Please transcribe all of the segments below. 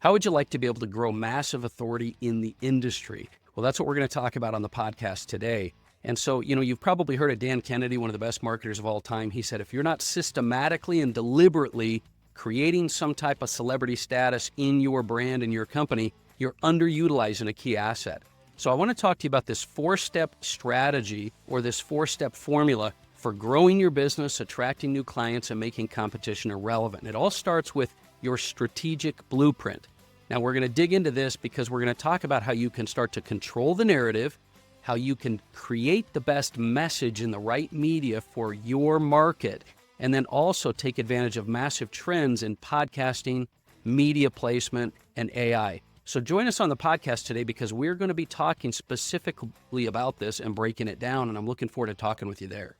How would you like to be able to grow massive authority in the industry? Well, that's what we're going to talk about on the podcast today. And so, you've probably heard of Dan Kennedy, one of the best marketers of all time. He said, if you're not systematically and deliberately creating some type of celebrity status in your brand and your company, you're underutilizing a key asset. So I want to talk to you about this 4-step strategy or this 4-step formula for growing your business, attracting new clients, and making competition irrelevant. It all starts with your strategic blueprint. Now, we're going to dig into this because we're going to talk about how you can start to control the narrative, how you can create the best message in the right media for your market, and then also take advantage of massive trends in podcasting, media placement, and AI. So join us on the podcast today because we're going to be talking specifically about this and breaking it down, and I'm looking forward to talking with you there.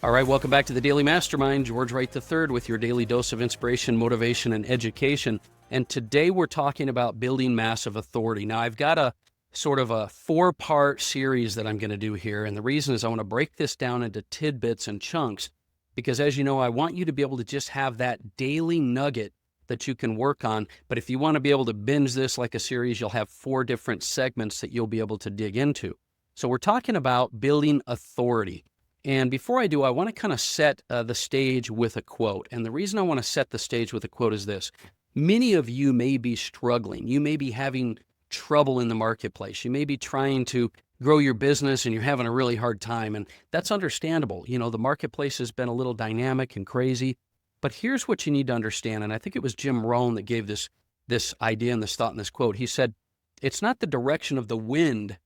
All right, welcome back to the Daily Mastermind. George Wright III with your daily dose of inspiration, motivation, and education. And today we're talking about building massive authority. Now, I've got a sort of a 4-part series that I'm going to do here. And the reason is I want to break this down into tidbits and chunks because, as you know, I want you to be able to just have that daily nugget that you can work on. But if you want to be able to binge this like a series, you'll have 4 different segments that you'll be able to dig into. So we're talking about building authority. And before I do, I want to kind of set the stage with a quote. And the reason I want to set the stage with a quote is this. Many of you may be struggling. You may be having trouble in the marketplace. You may be trying to grow your business and you're having a really hard time. And that's understandable. The marketplace has been a little dynamic and crazy. But here's what you need to understand. And I think it was Jim Rohn that gave this idea and this thought in this quote. He said, it's not the direction of the wind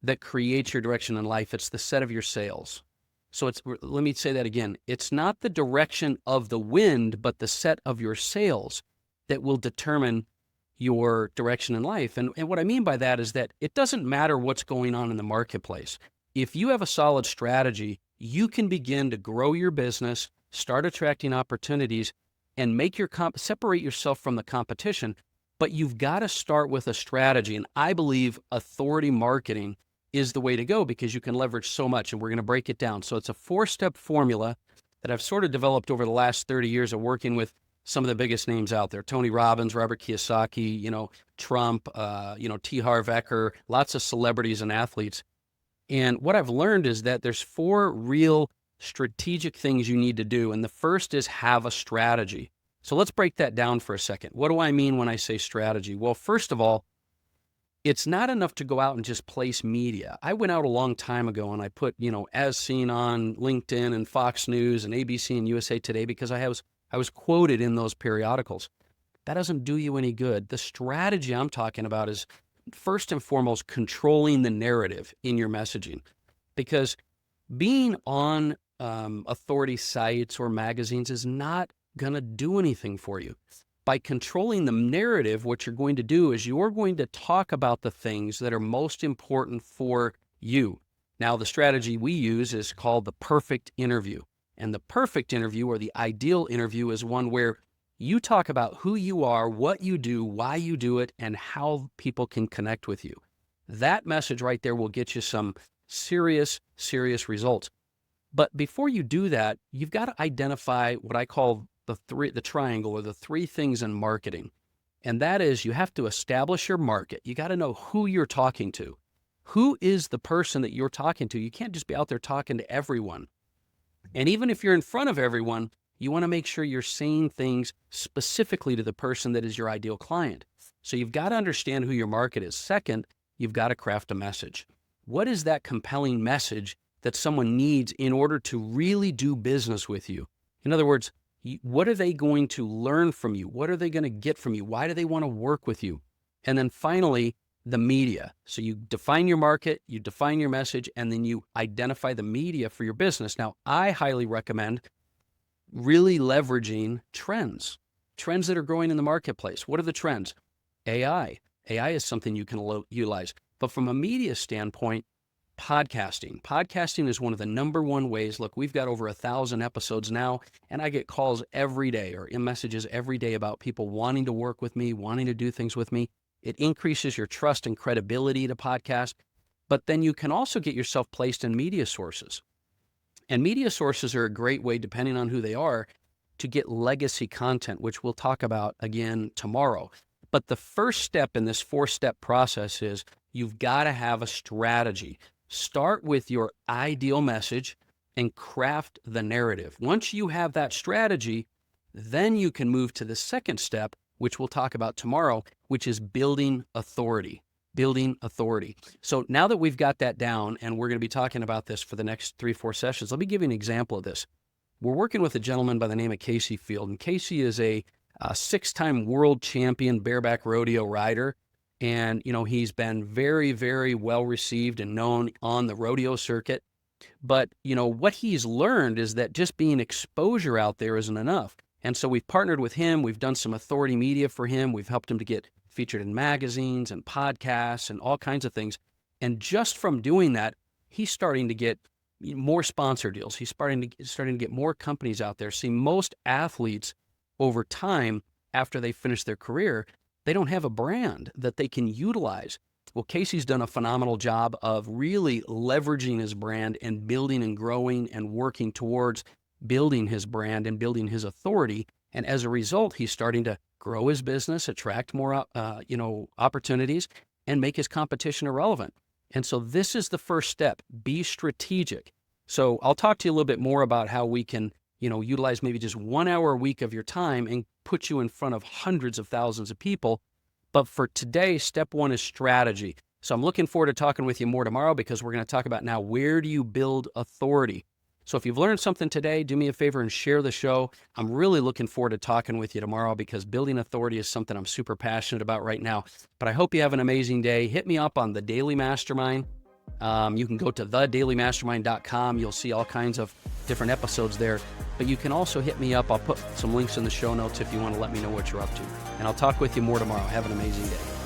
that creates your direction in life. It's the set of your sails. So let me say that again. It's not the direction of the wind, but the set of your sails that will determine your direction in life. And what I mean by that is that it doesn't matter what's going on in the marketplace. If you have a solid strategy, you can begin to grow your business, start attracting opportunities, and make separate yourself from the competition. But you've got to start with a strategy. And I believe authority marketing is the way to go because you can leverage so much, and we're going to break it down. So it's a 4-step formula that I've sort of developed over the last 30 years of working with some of the biggest names out there. Tony Robbins, Robert Kiyosaki, Trump, T. Harv Eker, lots of celebrities and athletes. And what I've learned is that there's 4 real strategic things you need to do. And the first is have a strategy. So let's break that down for a second. What do I mean when I say strategy? Well, first of all, it's not enough to go out and just place media. I went out a long time ago and I put, as seen on LinkedIn and Fox News and ABC and USA Today because I was quoted in those periodicals. That doesn't do you any good. The strategy I'm talking about is first and foremost controlling the narrative in your messaging, because being on authority sites or magazines is not going to do anything for you. By controlling the narrative, what you're going to do is you're going to talk about the things that are most important for you. Now, the strategy we use is called the perfect interview. And the perfect interview, or the ideal interview, is one where you talk about who you are, what you do, why you do it, and how people can connect with you. That message right there will get you some serious, serious results. But before you do that, you've got to identify what I call the triangle, or the 3 things in marketing. And that is, you have to establish your market. You got to know who you're talking to. Who is the person that you're talking to? You can't just be out there talking to everyone. And even if you're in front of everyone, you want to make sure you're saying things specifically to the person that is your ideal client. So you've got to understand who your market is. Second, you've got to craft a message. What is that compelling message that someone needs in order to really do business with you? In other words, what are they going to learn from you? What are they going to get from you? Why do they want to work with you? And then finally, the media. So you define your market, you define your message, and then you identify the media for your business. Now, I highly recommend really leveraging trends that are growing in the marketplace. What are the trends? AI. AI is something you can utilize. But from a media standpoint, podcasting. Podcasting is one of the number 1 ways. Look, we've got over 1,000 episodes now, and I get calls every day or messages every day about people wanting to work with me, wanting to do things with me. It increases your trust and credibility to podcast, but then you can also get yourself placed in media sources. And media sources are a great way, depending on who they are, to get legacy content, which we'll talk about again tomorrow. But the first step in this 4-step process is you've got to have a strategy. Start with your ideal message and craft the narrative. Once you have that strategy, then you can move to the second step, which we'll talk about tomorrow, which is building authority. Building authority. So now that we've got that down, and we're going to be talking about this for the next 3-4 sessions, let me give you an example of this. We're working with a gentleman by the name of Casey Field, and Casey is a 6-time world champion bareback rodeo rider. And, he's been very, very well received and known on the rodeo circuit. But, what he's learned is that just being exposure out there isn't enough. And so we've partnered with him. We've done some authority media for him. We've helped him to get featured in magazines and podcasts and all kinds of things. And just from doing that, he's starting to get more sponsor deals. He's starting to get more companies out there. See, most athletes over time, after they finish their career, they don't have a brand that they can utilize. Well, Casey's done a phenomenal job of really leveraging his brand and building and growing and working towards building his brand and building his authority. And as a result, he's starting to grow his business, attract more, opportunities, and make his competition irrelevant. And so this is the first step. Be strategic. So I'll talk to you a little bit more about how we can, utilize maybe just 1 hour a week of your time and put you in front of hundreds of thousands of people. But for today, step 1 is strategy. So I'm looking forward to talking with you more tomorrow, because we're going to talk about now, where do you build authority? So if you've learned something today, do me a favor and share the show. I'm really looking forward to talking with you tomorrow, because building authority is something I'm super passionate about right now. But I hope you have an amazing day. Hit me up on the Daily Mastermind. You can go to thedailymastermind.com. You'll see all kinds of different episodes there. But you can also hit me up. I'll put some links in the show notes if you want to let me know what you're up to. And I'll talk with you more tomorrow. Have an amazing day.